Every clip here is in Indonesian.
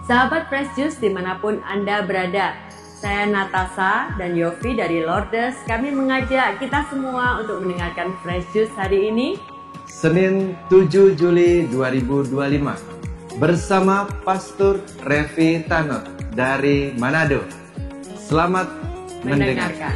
Sahabat Fresh Juice dimanapun Anda berada, saya Natasha dan Yofi dari Lourdes. Kami mengajak kita semua untuk mendengarkan Fresh Juice hari ini, Senin 7 Juli 2025, bersama Pastor Revi Tanot dari Manado. Selamat mendengarkan.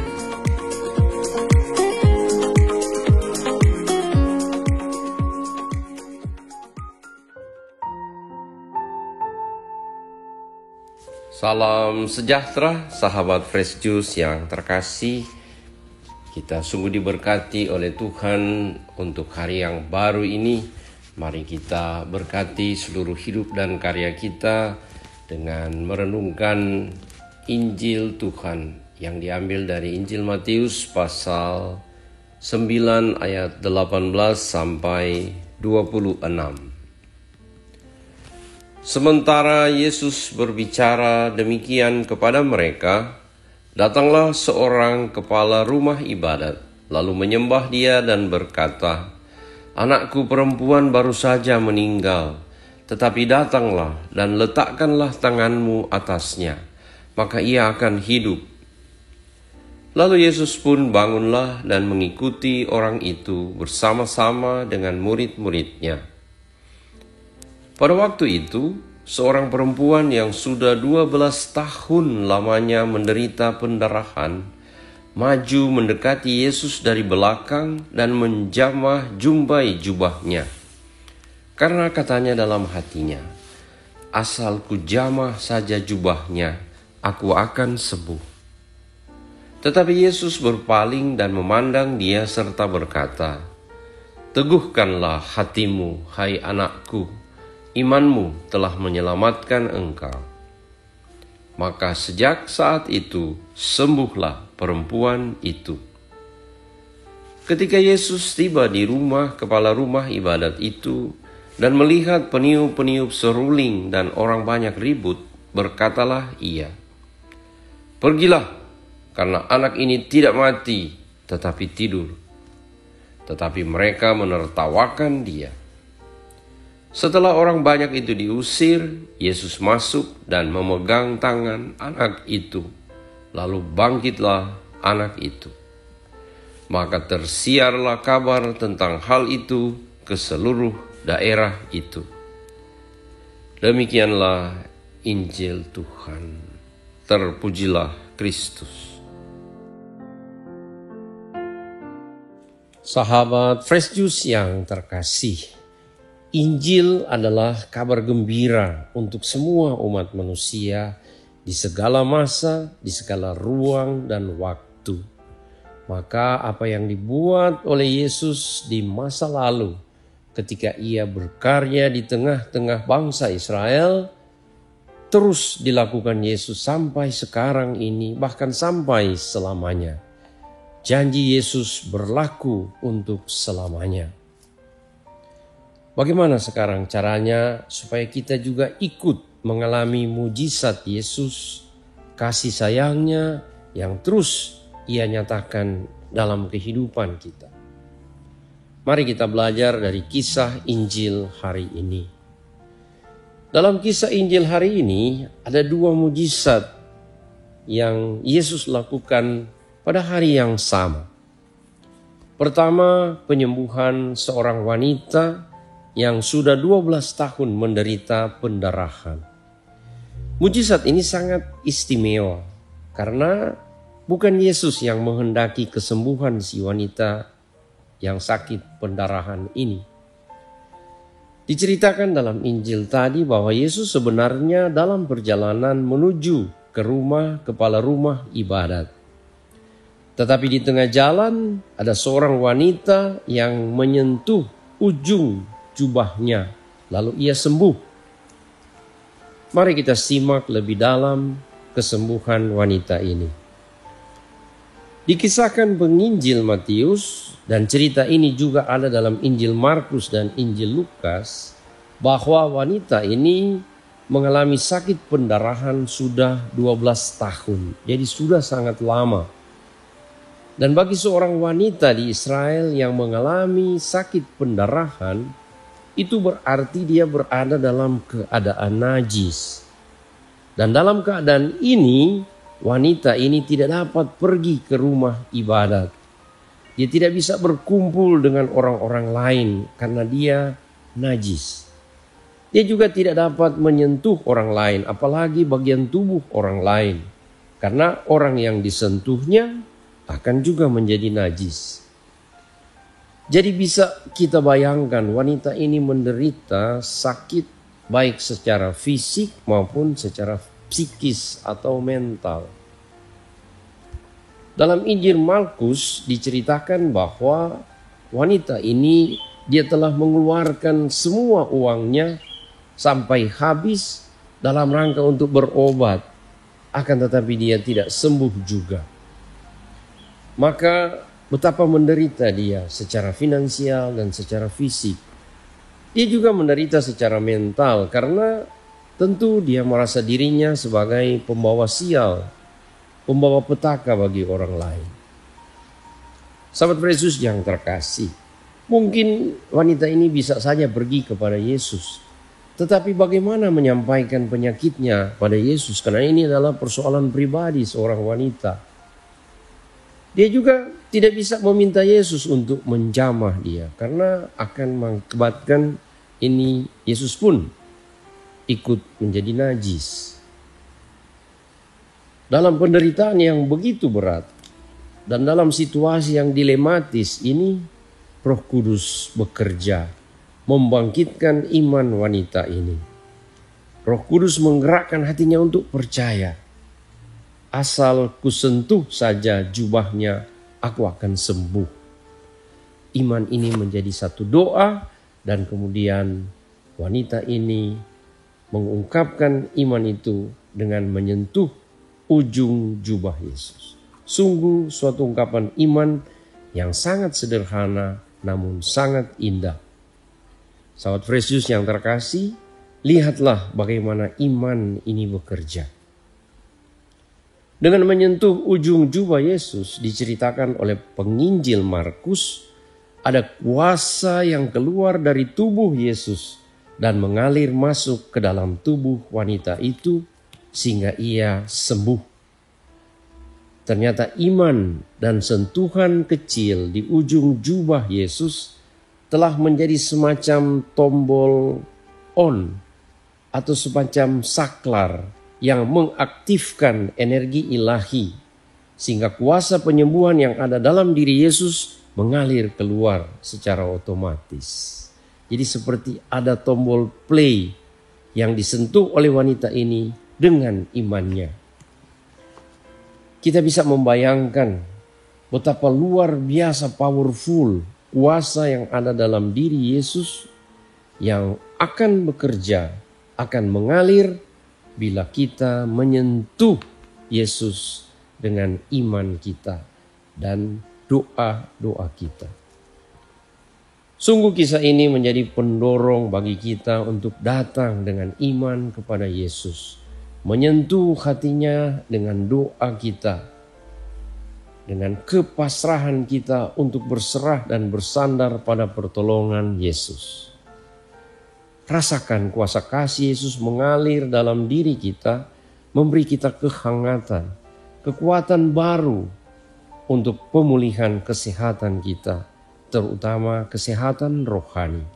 Salam sejahtera sahabat Fresh Juice yang terkasih. Kita sungguh diberkati oleh Tuhan untuk hari yang baru ini. Mari kita berkati seluruh hidup dan karya kita dengan merenungkan Injil Tuhan yang diambil dari Injil Matius pasal 9 ayat 18 sampai 26. Sementara Yesus berbicara demikian kepada mereka, datanglah seorang kepala rumah ibadat, lalu menyembah dia dan berkata, "Anakku perempuan baru saja meninggal, tetapi datanglah dan letakkanlah tanganmu atasnya, maka ia akan hidup." Lalu Yesus pun bangunlah dan mengikuti orang itu bersama-sama dengan murid-muridnya. Pada waktu itu, seorang perempuan yang sudah 12 tahun lamanya menderita pendarahan, maju mendekati Yesus dari belakang dan menjamah jumbai jubahnya. Karena katanya dalam hatinya, "Asal ku jamah saja jubahnya, aku akan sembuh." Tetapi Yesus berpaling dan memandang dia serta berkata, "Teguhkanlah hatimu, hai anakku. Imanmu telah menyelamatkan engkau." Maka sejak saat itu sembuhlah perempuan itu. Ketika Yesus tiba di rumah kepala rumah ibadat itu dan melihat peniup-peniup seruling dan orang banyak ribut, berkatalah ia, "Pergilah, karena anak ini tidak mati tetapi tidur." Tetapi mereka menertawakan dia. Setelah orang banyak itu diusir, Yesus masuk dan memegang tangan anak itu. Lalu bangkitlah anak itu. Maka tersiarlah kabar tentang hal itu ke seluruh daerah itu. Demikianlah Injil Tuhan. Terpujilah Kristus. Sahabat Fresh Juice yang terkasih, Injil adalah kabar gembira untuk semua umat manusia di segala masa, di segala ruang dan waktu. Maka apa yang dibuat oleh Yesus di masa lalu ketika ia berkarya di tengah-tengah bangsa Israel, terus dilakukan Yesus sampai sekarang ini, bahkan sampai selamanya. Janji Yesus berlaku untuk selamanya. Bagaimana sekarang caranya supaya kita juga ikut mengalami mujizat Yesus, kasih sayangnya yang terus ia nyatakan dalam kehidupan kita? Mari kita belajar dari kisah Injil hari ini. Dalam kisah Injil hari ini ada 2 mujizat yang Yesus lakukan pada hari yang sama. Pertama, penyembuhan seorang wanita yang sudah 12 tahun menderita pendarahan. Mujizat ini sangat istimewa karena bukan Yesus yang menghendaki kesembuhan si wanita yang sakit pendarahan ini. Diceritakan dalam Injil tadi bahwa Yesus sebenarnya dalam perjalanan menuju ke rumah kepala rumah ibadat. Tetapi di tengah jalan ada seorang wanita yang menyentuh ujung jubahnya, lalu ia sembuh. Mari kita simak lebih dalam kesembuhan wanita ini. Dikisahkan penginjil Matius dan cerita ini juga ada dalam Injil Markus dan Injil Lukas, bahwa wanita ini mengalami sakit pendarahan sudah 12 tahun. Jadi sudah sangat lama. Dan bagi seorang wanita di Israel yang mengalami sakit pendarahan, itu berarti dia berada dalam keadaan najis. Dan dalam keadaan ini, wanita ini tidak dapat pergi ke rumah ibadat. Dia tidak bisa berkumpul dengan orang-orang lain karena dia najis. Dia juga tidak dapat menyentuh orang lain, apalagi bagian tubuh orang lain. Karena orang yang disentuhnya akan juga menjadi najis. Jadi bisa kita bayangkan wanita ini menderita sakit baik secara fisik maupun secara psikis atau mental. Dalam Injil Markus diceritakan bahwa wanita ini dia telah mengeluarkan semua uangnya sampai habis dalam rangka untuk berobat. Akan tetapi dia tidak sembuh juga. Maka betapa menderita dia secara finansial dan secara fisik. Dia juga menderita secara mental karena tentu dia merasa dirinya sebagai pembawa sial, pembawa petaka bagi orang lain. Sahabat Yesus yang terkasih, mungkin wanita ini bisa saja pergi kepada Yesus. Tetapi bagaimana menyampaikan penyakitnya pada Yesus? Karena ini adalah persoalan pribadi seorang wanita. Dia juga tidak bisa meminta Yesus untuk menjamah dia. Karena akan mengakibatkan ini Yesus pun ikut menjadi najis. Dalam penderitaan yang begitu berat dan dalam situasi yang dilematis ini, Roh Kudus bekerja membangkitkan iman wanita ini. Roh Kudus menggerakkan hatinya untuk percaya. Asal kusentuh saja jubahnya, aku akan sembuh. Iman ini menjadi satu doa dan kemudian wanita ini mengungkapkan iman itu dengan menyentuh ujung jubah Yesus. Sungguh suatu ungkapan iman yang sangat sederhana namun sangat indah. Sahabat Yesus yang terkasih, lihatlah bagaimana iman ini bekerja. Dengan menyentuh ujung jubah Yesus diceritakan oleh penginjil Markus, ada kuasa yang keluar dari tubuh Yesus dan mengalir masuk ke dalam tubuh wanita itu sehingga ia sembuh. Ternyata iman dan sentuhan kecil di ujung jubah Yesus telah menjadi semacam tombol on atau semacam saklar yang mengaktifkan energi ilahi sehingga kuasa penyembuhan yang ada dalam diri Yesus mengalir keluar secara otomatis. Jadi seperti ada tombol play yang disentuh oleh wanita ini dengan imannya. Kita bisa membayangkan betapa luar biasa powerful kuasa yang ada dalam diri Yesus yang akan bekerja, akan mengalir bila kita menyentuh Yesus dengan iman kita dan doa-doa kita. Sungguh kisah ini menjadi pendorong bagi kita untuk datang dengan iman kepada Yesus. Menyentuh hatinya dengan doa kita. Dengan kepasrahan kita untuk berserah dan bersandar pada pertolongan Yesus. Rasakan kuasa kasih Yesus mengalir dalam diri kita, memberi kita kehangatan, kekuatan baru untuk pemulihan kesehatan kita, terutama kesehatan rohani.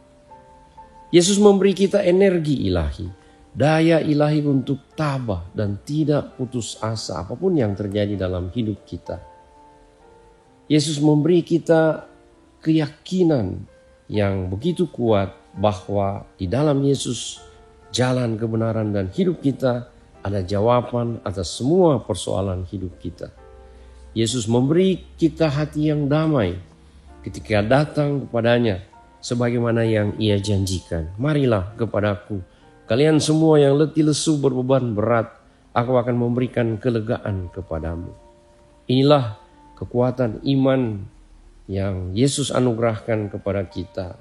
Yesus memberi kita energi ilahi, daya ilahi untuk tabah dan tidak putus asa apapun yang terjadi dalam hidup kita. Yesus memberi kita keyakinan yang begitu kuat bahwa di dalam Yesus jalan kebenaran dan hidup kita ada jawaban atas semua persoalan hidup kita. Yesus memberi kita hati yang damai ketika datang kepadanya sebagaimana yang Ia janjikan. Marilah kepadaku, kalian semua yang letih lesu berbeban berat, aku akan memberikan kelegaan kepadamu. Inilah kekuatan iman yang Yesus anugerahkan kepada kita.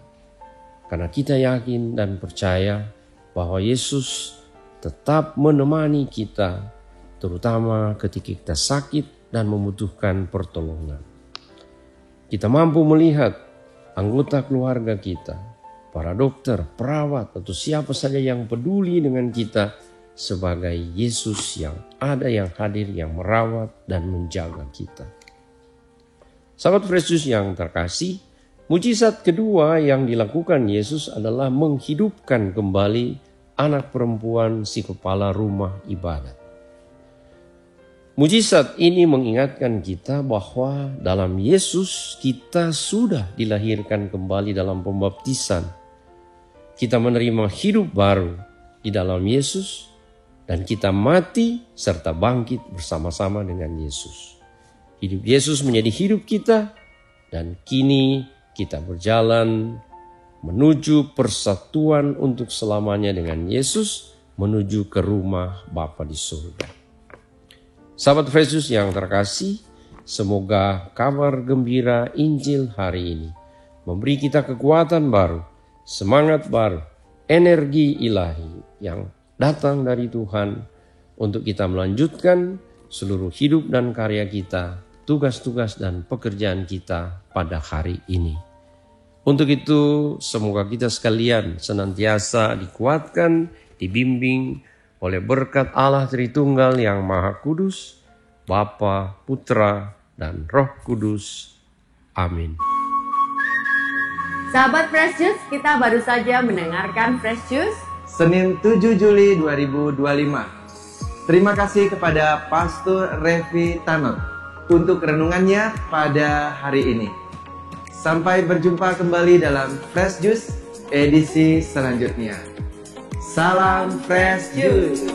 Karena kita yakin dan percaya bahwa Yesus tetap menemani kita, terutama ketika kita sakit dan membutuhkan pertolongan. Kita mampu melihat anggota keluarga kita, para dokter, perawat, atau siapa saja yang peduli dengan kita, sebagai Yesus yang ada, yang hadir, yang merawat dan menjaga kita. Sahabat Fresh Juice yang terkasih, mujizat kedua yang dilakukan Yesus adalah menghidupkan kembali anak perempuan si kepala rumah ibadat. Mujizat ini mengingatkan kita bahwa dalam Yesus kita sudah dilahirkan kembali dalam pembaptisan. Kita menerima hidup baru di dalam Yesus dan kita mati serta bangkit bersama-sama dengan Yesus. Hidup Yesus menjadi hidup kita dan kini kita berjalan menuju persatuan untuk selamanya dengan Yesus, menuju ke rumah Bapa di surga. Sahabat Fresh Juice yang terkasih, semoga kabar gembira Injil hari ini memberi kita kekuatan baru, semangat baru, energi ilahi yang datang dari Tuhan untuk kita melanjutkan seluruh hidup dan karya kita, tugas-tugas dan pekerjaan kita pada hari ini. Untuk itu, semoga kita sekalian senantiasa dikuatkan, dibimbing oleh berkat Allah Tritunggal yang Maha Kudus, Bapa, Putra, dan Roh Kudus. Amin. Sahabat Fresh Juice, kita baru saja mendengarkan Fresh Juice Senin 7 Juli 2025. Terima kasih kepada Pastor Revi Tanot untuk renungannya pada hari ini. Sampai berjumpa kembali dalam Fresh Juice edisi selanjutnya. Salam Fresh Juice.